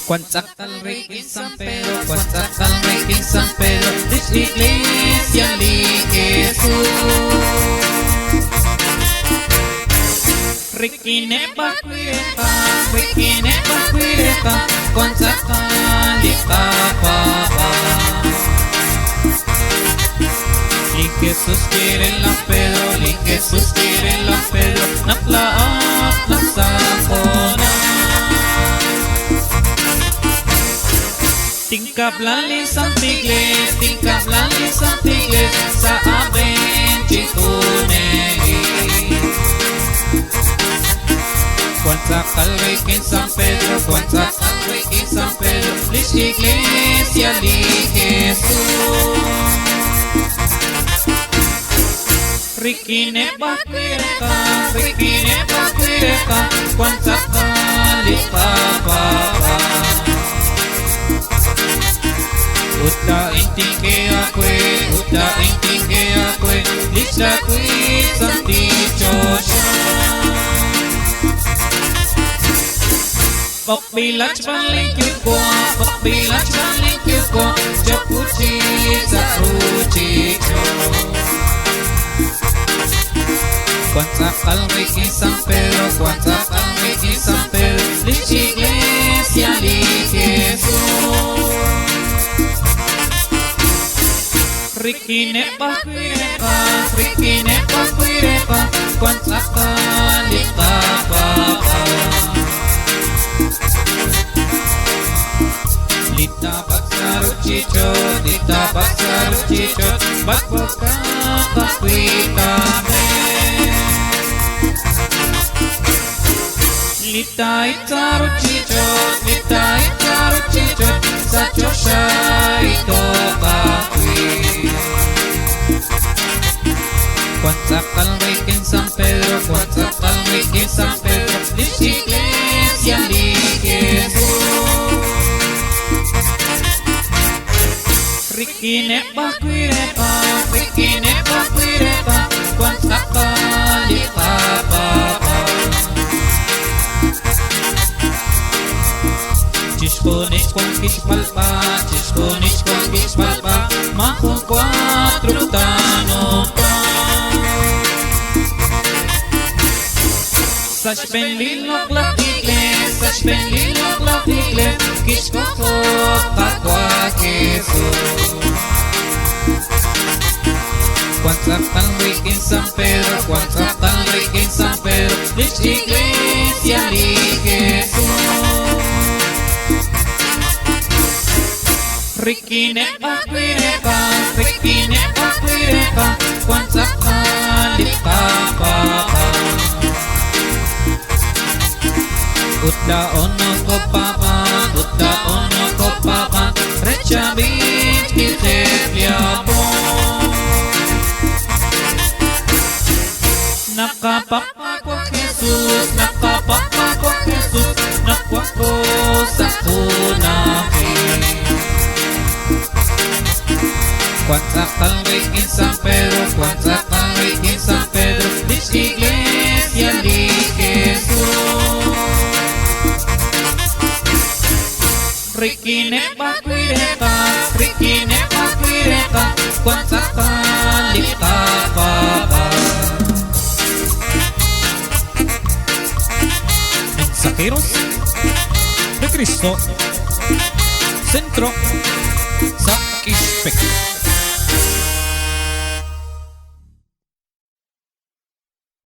Cuanzacal Rey en San Pedro, Cuanzacal Rey en San Pedro, es iglesia de Jesús. Rikine Bakuireka, Rikine Bakuireka, Cuanzacal de Papá. Li Jesús quiere la Pedro, Li Jesús quiere la Pedro, Naplaat na sakona. Tingkap lali santigles, tingkap lali santigles, sa aben chitunegi. Cuanzacal Rey en San Pedro, Cuanzacal Rey en San Pedro, lis iglesia de Jesús. Rikine Bakuireka, Rikine Bakuireka, Cuanzacal de Papá. Uta intinge akwe, lisa kui santi chosha. Pagbilat balik yuko, pagbilat balik yuko, japuchi sa ruchicho. Cuanzacal Rey en San Pedro, Cuanzacal Rey en San Pedro, lis iglesia de Jesús. Rikine Bakuireka, Rikine Bakuireka, Cuanzacal de Papá. Lita baksaruchicho, Lita baksaruchicho, bakboka bakuitame. Lita itaruchicho, Lita itaruchicho, sachosha ito bakui. Cuanzacal Rey en San Pedro, Cuanzacal Rey en San Pedro, lis iglesia de Jesús. Rikine Bakuireka, Rikine Bakuireka, Cuanzacal de Papá. Chisconis con Quixpalpa, Chisconis con Quixpalpa, Majo cuatro tano. Sach benlilo platikle, Sach benlilo platikle, Quixcoco Pacua Jesús. Cuanzacal Rey en San Pedro, Cuanzacal Rey en San Pedro, lis iglesia de Jesús. Rikine Bakuireka, Rikine Bakuireka, Cuanzacal de Papá. Uta ono ko papa, uta ono ko papa, recha bit kitefliabo. Nakapapa ko Jesus, nakapapa ko Jesus, nakwako sa kunahi. Cuanzacal Rey en San Pedro, Cuanzacal Rey en San Pedro, lis iglesia de Jesús. Rikine Bakuireka, Rikine Bakuireka, Cuanzacal de Papá. Mensajeros de Cristo, Centro, Sa Ixpec.